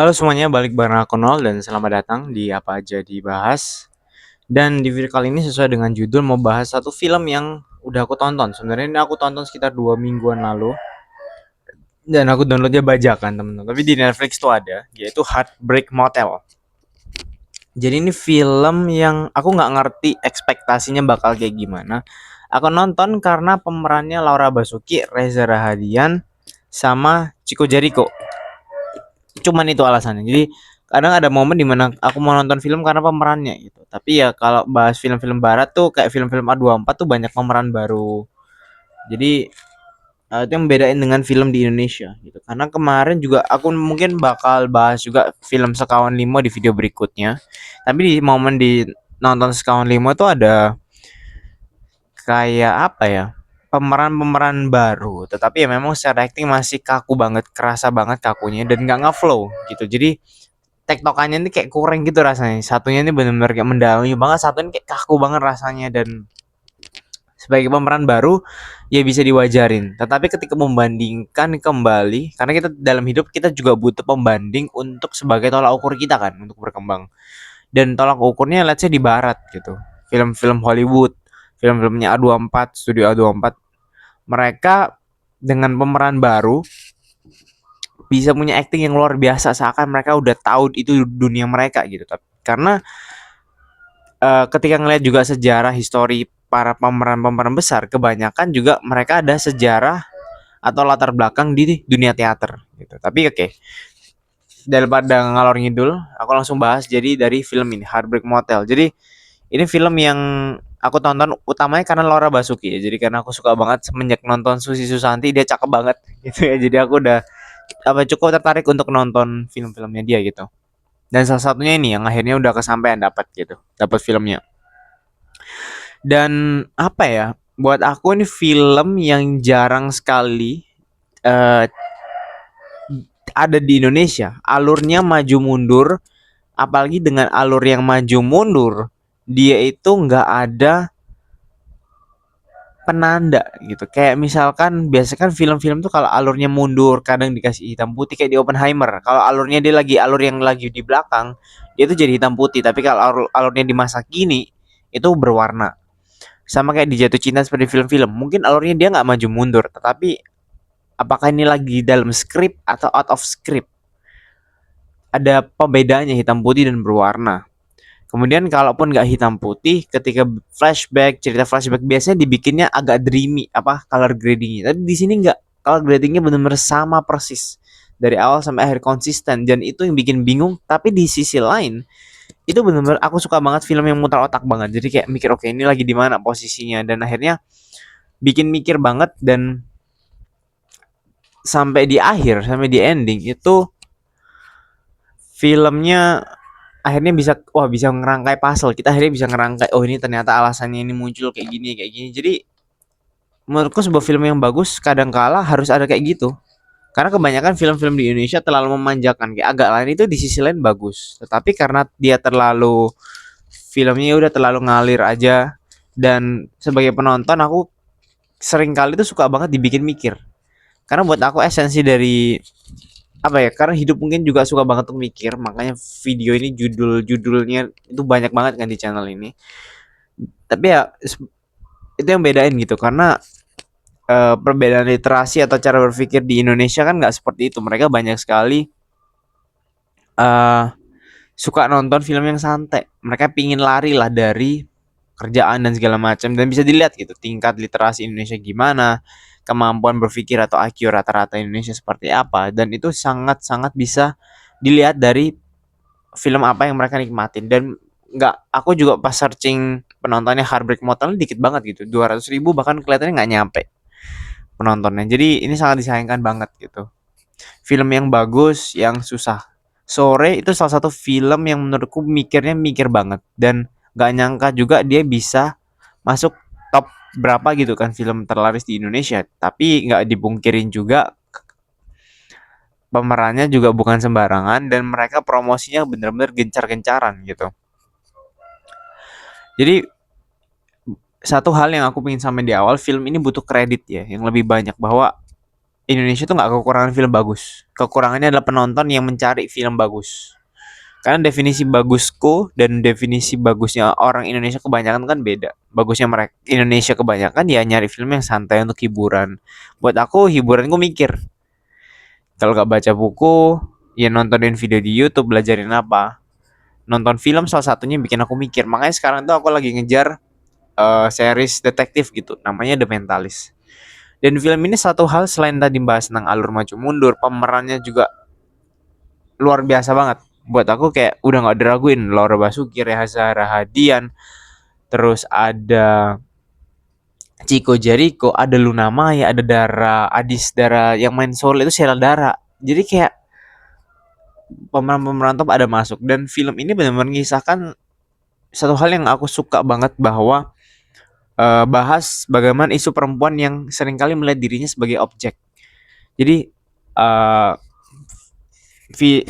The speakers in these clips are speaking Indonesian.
Halo semuanya, balik bareng aku Nol dan selamat datang di Apa Aja Dibahas. Dan di video kali ini sesuai dengan judul mau bahas satu film yang udah aku tonton. Sebenarnya ini aku tonton sekitar 2 mingguan lalu dan aku downloadnya bajakan temen-temen. Tapi di Netflix tuh ada, yaitu Heartbreak Motel. Jadi ini film yang aku nggak ngerti ekspektasinya bakal kayak gimana. Aku nonton karena pemerannya Laura Basuki, Reza Rahadian, sama Chico Jericho. Cuman itu alasannya. Jadi kadang ada momen dimana aku mau nonton film karena pemerannya gitu. Tapi ya kalau bahas film-film barat tuh kayak film-film A24 tuh banyak pemeran baru. Jadi itu yang membedain dengan film di Indonesia gitu. Karena kemarin juga aku mungkin bakal bahas juga film Sekawan Limo di video berikutnya. Tapi di momen di nonton Sekawan Limo tuh ada kayak apa ya? Pemeran-pemeran baru, tetapi ya memang secara acting masih kaku banget, kerasa banget kakunya dan nggak ngeflow gitu. Jadi tektokannya ini kayak kurang gitu rasanya. Satunya ini benar-benar kayak mendalami banget, satu ini kayak kaku banget rasanya dan sebagai pemeran baru ya bisa diwajarin. Tetapi ketika membandingkan kembali, karena kita dalam hidup kita juga butuh pembanding untuk sebagai tolak ukur kita kan untuk berkembang. Dan tolak ukurnya let's say di barat gitu. Film-film Hollywood, film-filmnya A24, studio A24, mereka dengan pemeran baru bisa punya acting yang luar biasa seakan mereka udah tahu itu dunia mereka gitu. Tapi karena ketika ngelihat juga sejarah histori para pemeran-pemeran besar, kebanyakan juga mereka ada sejarah atau latar belakang di dunia teater gitu. Tapi oke, daripada ngalor ngidul, aku langsung bahas jadi dari film ini Heartbreak Motel. Jadi ini film yang aku tonton utamanya karena Laura Basuki ya. Jadi karena aku suka banget semenjak nonton Susi Susanti, dia cakep banget gitu ya. Jadi aku udah cukup tertarik untuk nonton film-filmnya dia gitu. Dan salah satunya ini yang akhirnya udah kesampaian dapat gitu, dapat filmnya. Dan apa ya, buat aku ini film yang jarang sekali eh, ada di Indonesia. Alurnya maju mundur, apalagi dengan alur yang maju mundur, dia itu nggak ada penanda gitu. Kayak misalkan biasa kan film-film tuh kalau alurnya mundur kadang dikasih hitam putih kayak di Oppenheimer. Kalau alurnya dia lagi alur yang lagi di belakang, dia tuh jadi hitam putih. Tapi kalau alurnya di masa kini itu berwarna. Sama kayak di Jatuh Cinta seperti film-film. Mungkin alurnya dia nggak maju mundur, tetapi apakah ini lagi dalam skrip atau out of script? Ada pembedanya hitam putih dan berwarna. Kemudian kalaupun nggak hitam putih, ketika flashback, cerita flashback biasanya dibikinnya agak dreamy, apa color gradingnya. Tapi di sini nggak, color gradingnya benar-benar sama persis dari awal sampai akhir konsisten dan itu yang bikin bingung. Tapi di sisi lain itu benar-benar aku suka banget film yang muter otak banget. Jadi kayak mikir oke ini lagi di mana posisinya dan akhirnya bikin mikir banget dan sampai di akhir, sampai di ending itu filmnya akhirnya bisa ngerangkai puzzle. Kita akhirnya bisa ngerangkai oh ini ternyata alasannya ini muncul kayak gini. Jadi menurutku sebuah film yang bagus kadangkala harus ada kayak gitu. Karena kebanyakan film-film di Indonesia terlalu memanjakan, kayak agak lain itu di sisi lain bagus. Tetapi karena dia terlalu filmnya udah terlalu ngalir aja dan sebagai penonton aku sering kali tuh suka banget dibikin mikir. Karena buat aku esensi dari apa ya, karena hidup mungkin juga suka banget untuk mikir, makanya video ini judul-judulnya itu banyak banget kan di channel ini. Tapi ya itu yang bedain gitu karena perbedaan literasi atau cara berpikir di Indonesia kan nggak seperti itu. Mereka banyak sekali eh suka nonton film yang santai. Mereka pingin lari lah dari kerjaan dan segala macam dan bisa dilihat gitu tingkat literasi Indonesia gimana, kemampuan berpikir atau IQ rata-rata Indonesia seperti apa dan itu sangat-sangat bisa dilihat dari film apa yang mereka nikmatin dan nggak aku juga pas searching penontonnya Heartbreak Motel dikit banget gitu 200.000 bahkan kelihatannya nggak nyampe penontonnya jadi ini sangat disayangkan banget gitu film yang bagus yang susah sore itu salah satu film yang menurutku mikir banget dan nggak nyangka juga dia bisa masuk top berapa gitu kan film terlaris di Indonesia tapi nggak dipungkirin juga pemerannya juga bukan sembarangan dan mereka promosinya bener-bener gencar-gencaran gitu. Jadi satu hal yang aku pengen sampai di awal film ini butuh kredit ya yang lebih banyak bahwa Indonesia tuh nggak kekurangan film bagus. Kekurangannya adalah penonton yang mencari film bagus. Karena definisi bagusku dan definisi bagusnya orang Indonesia kebanyakan kan beda. Bagusnya mereka Indonesia kebanyakan ya nyari film yang santai untuk hiburan. Buat aku hiburan gue mikir. Kalau gak baca buku, ya nontonin video di YouTube, belajarin apa. Nonton film salah satunya bikin aku mikir. Makanya sekarang tuh aku lagi ngejar series detektif gitu. Namanya The Mentalist. Dan film ini satu hal selain tadi bahas tentang alur maju mundur, pemerannya juga luar biasa banget. Buat aku kayak udah nggak diraguin. Laura Basuki, Reza Rahadian, terus ada Chico Jericho, ada Luna Maya, ada Dara Adis Dara yang main Soul itu Sheila Dara. Jadi kayak pemeran-pemeran top ada masuk dan film ini benar-benar mengisahkan satu hal yang aku suka banget bahwa bahas bagaimana isu perempuan yang seringkali melihat dirinya sebagai objek. Jadi uh,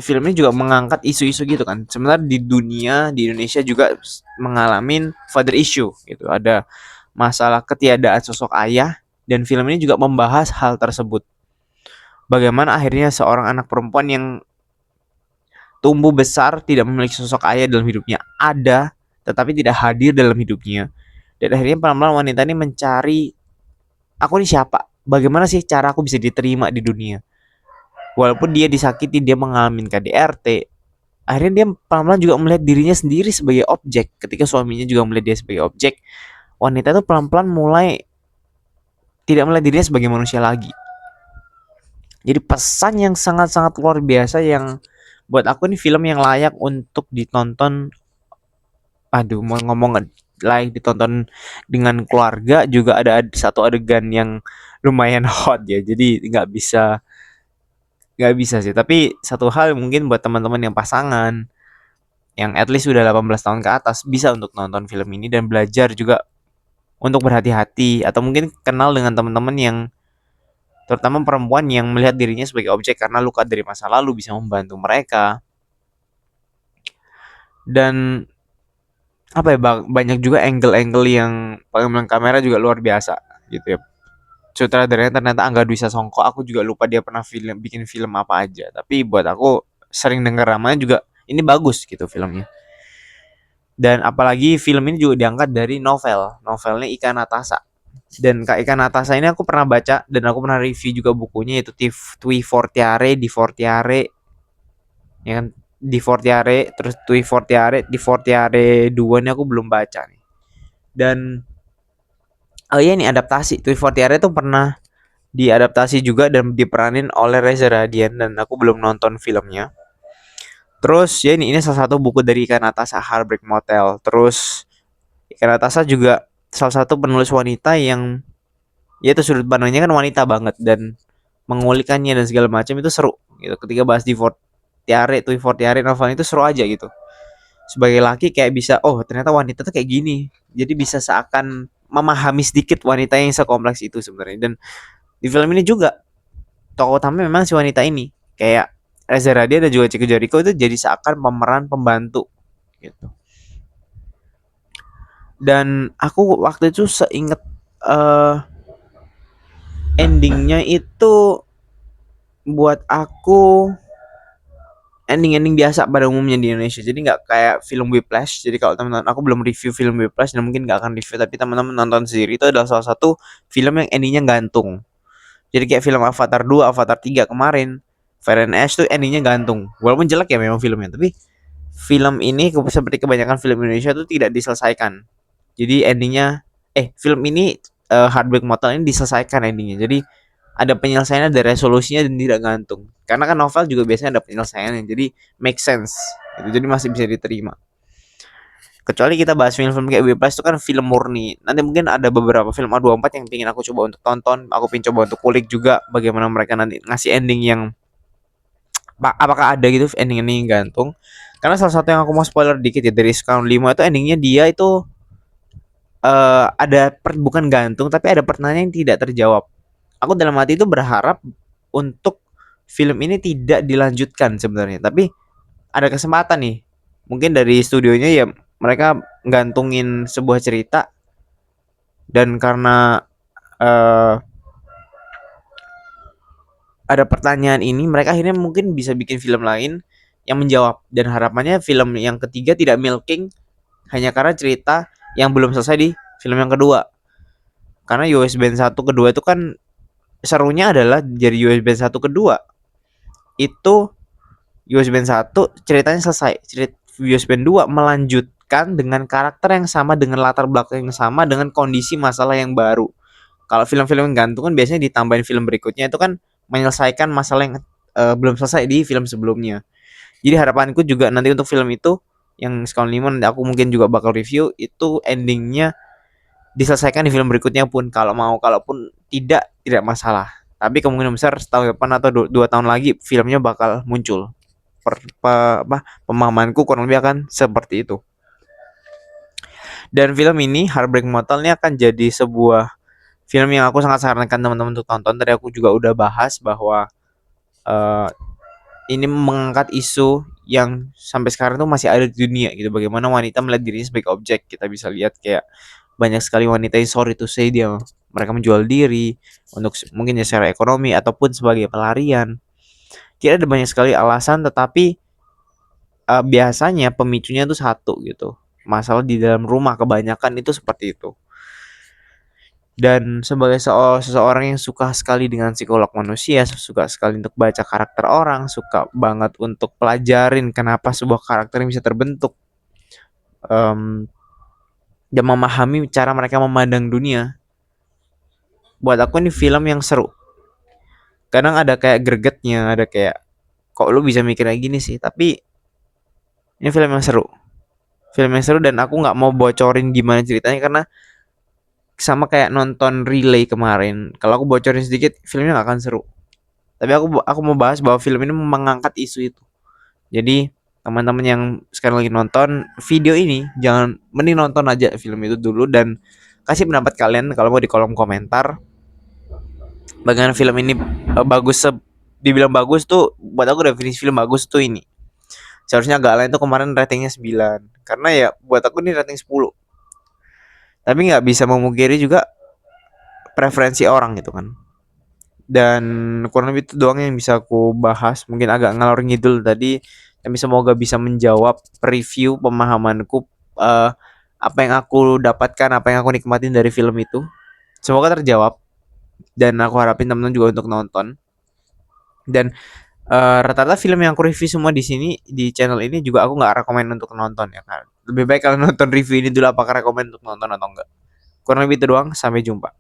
film ini juga mengangkat isu-isu gitu kan. Sebenarnya di dunia di Indonesia juga mengalami father issue gitu. Ada masalah ketiadaan sosok ayah dan film ini juga membahas hal tersebut. Bagaimana akhirnya seorang anak perempuan yang tumbuh besar tidak memiliki sosok ayah dalam hidupnya, ada tetapi tidak hadir dalam hidupnya. Dan akhirnya pelan-pelan wanita ini mencari, aku ini siapa? Bagaimana sih cara aku bisa diterima di dunia? Walaupun dia disakiti, dia mengalami KDRT, akhirnya dia pelan-pelan juga melihat dirinya sendiri sebagai objek. Ketika suaminya juga melihat dia sebagai objek, wanita itu pelan-pelan mulai tidak melihat dirinya sebagai manusia lagi. Jadi pesan yang sangat-sangat luar biasa yang buat aku ini film yang layak untuk ditonton. Aduh, mau ngomong layak ditonton dengan keluarga juga ada satu adegan yang lumayan hot ya. Jadi nggak bisa sih. Tapi satu hal mungkin buat teman-teman yang pasangan yang at least sudah 18 tahun ke atas bisa untuk nonton film ini dan belajar juga untuk berhati-hati atau mungkin kenal dengan teman-teman yang terutama perempuan yang melihat dirinya sebagai objek karena luka dari masa lalu bisa membantu mereka. Dan apa ya, banyak juga angle-angle yang pengambilan kamera juga luar biasa gitu ya. Sutradaranya ternyata Angga Dwi Sasongko, aku juga lupa dia pernah bikin film apa aja, tapi buat aku sering dengar namanya juga ini bagus gitu filmnya. Dan apalagi film ini juga diangkat dari novelnya Ika Natasha. Dan Kak Ika Natasha ini aku pernah baca dan aku pernah review juga bukunya, yaitu Twi Fortiare di Fortiare, ya kan, di Fortiare, terus Twi Fortiare di Fortiare 2 ini aku belum baca nih. Dan oh iya, ini adaptasi Twi Fortiare itu pernah diadaptasi juga dan diperanin oleh Reza Radian dan aku belum nonton filmnya. Terus ya ini salah satu buku dari Ika Natasha, Heartbreak Motel. Terus Ika Natasha juga salah satu penulis wanita yang ya itu sudut pandangnya kan wanita banget dan mengulikannya dan segala macam itu seru gitu. Ketika bahas di Fortiare novel itu seru aja gitu. Sebagai laki kayak bisa, oh ternyata wanita tuh kayak gini. Jadi bisa seakan memahami sedikit wanita yang sekompleks itu sebenarnya. Dan di film ini juga tokoh utama memang si wanita ini. Kayak Reza Radian dan juga Chico Jericho itu jadi seakan pemeran pembantu gitu. Dan aku waktu itu seinget endingnya itu buat aku ending-ending biasa pada umumnya di Indonesia. Jadi nggak kayak film Whiplash. Jadi kalau teman-teman, aku belum review film Whiplash dan mungkin nggak akan review, tapi teman-teman nonton sendiri, itu adalah salah satu film yang endingnya gantung. Jadi kayak film Avatar 2, Avatar 3 kemarin, Fire and Ash tuh endingnya gantung. Walaupun jelek ya memang filmnya, tapi film ini seperti kebanyakan film Indonesia tuh tidak diselesaikan. Jadi endingnya, film ini Heartbreak Motel ini diselesaikan endingnya. Jadi ada penyelesaiannya, ada resolusinya dan tidak gantung. Karena kan novel juga biasanya ada penyelesaiannya, jadi make sense. Gitu. Jadi masih bisa diterima. Kecuali kita bahas film-film kayak Whiplash itu kan film murni. Nanti mungkin ada beberapa film A24 yang ingin aku coba untuk tonton. Aku pengen coba untuk kulik juga bagaimana mereka nanti ngasih ending yang apakah ada gitu ending-ending gantung. Karena salah satu yang aku mau spoiler dikit ya, dari Scam 5 itu endingnya dia itu ada bukan gantung tapi ada pertanyaan yang tidak terjawab. Aku dalam hati itu berharap untuk film ini tidak dilanjutkan sebenarnya, tapi ada kesempatan nih. Mungkin dari studionya ya mereka gantungin sebuah cerita dan karena uh, ada pertanyaan ini, mereka akhirnya mungkin bisa bikin film lain yang menjawab, dan harapannya film yang ketiga tidak milking hanya karena cerita yang belum selesai di film yang kedua. Karena US Band 1 kedua itu kan serunya adalah dari US Band 1 kedua itu US Band 1 ceritanya selesai. Cerita US Band 2 melanjutkan dengan karakter yang sama, dengan latar belakang yang sama, dengan kondisi masalah yang baru. Kalau film-film gantung kan biasanya ditambahin film berikutnya, itu kan menyelesaikan masalah yang belum selesai di film sebelumnya. Jadi harapanku juga nanti untuk film itu yang Scone Limon, aku mungkin juga bakal review, itu endingnya diselesaikan di film berikutnya pun kalau mau, kalaupun tidak masalah. Tapi kemungkinan besar setahun depan atau 2 tahun lagi filmnya bakal muncul. Pemahamanku kurang lebih akan seperti itu. Dan film ini Heartbreak Motel ini akan jadi sebuah film yang aku sangat sarankan teman-teman untuk tonton. Tadi aku juga udah bahas bahwa uh, ini mengangkat isu yang sampai sekarang tuh masih ada di dunia gitu. Bagaimana wanita melihat dirinya sebagai objek. Kita bisa lihat kayak banyak sekali wanita yang sorry to say mereka menjual diri untuk mungkin ya secara ekonomi ataupun sebagai pelarian. Kira ada banyak sekali alasan, tetapi biasanya pemicunya itu satu gitu. Masalah di dalam rumah kebanyakan itu seperti itu. Dan sebagai seseorang yang suka sekali dengan psikolog manusia, suka sekali untuk baca karakter orang, suka banget untuk pelajarin kenapa sebuah karakter yang bisa terbentuk, dan memahami cara mereka memandang dunia. Buat aku ini film yang seru. Kadang ada kayak gregetnya, ada kayak kok lu bisa mikir kayak gini sih, tapi ini film yang seru. Film yang seru, dan aku nggak mau bocorin gimana ceritanya karena sama kayak nonton Relay kemarin. Kalau aku bocorin sedikit, filmnya nggak akan seru. Tapi aku mau bahas bahwa film ini mengangkat isu itu. Jadi teman-teman yang sekarang lagi nonton video ini, jangan, mending nonton aja film itu dulu dan kasih pendapat kalian kalau mau di kolom komentar. Bagaimana film ini bagus, dibilang bagus tuh buat aku definisi film bagus tuh ini. Seharusnya agak lain tuh kemarin ratingnya 9. Karena ya buat aku ini rating 10. Tapi nggak bisa memungkiri juga preferensi orang gitu kan. Dan kurang lebih itu doang yang bisa aku bahas. Mungkin agak ngalor ngidul tadi, tapi semoga bisa menjawab review pemahamanku, apa yang aku dapatkan, apa yang aku nikmatin dari film itu. Semoga terjawab, dan aku harapin teman-teman juga untuk nonton. Dan rata-rata film yang aku review semua di sini di channel ini juga aku nggak rekomend untuk nonton ya kan. Lebih baik kalian nonton review ini dulu apakah rekomend untuk nonton atau enggak. Kurang lebih itu doang. Sampai jumpa.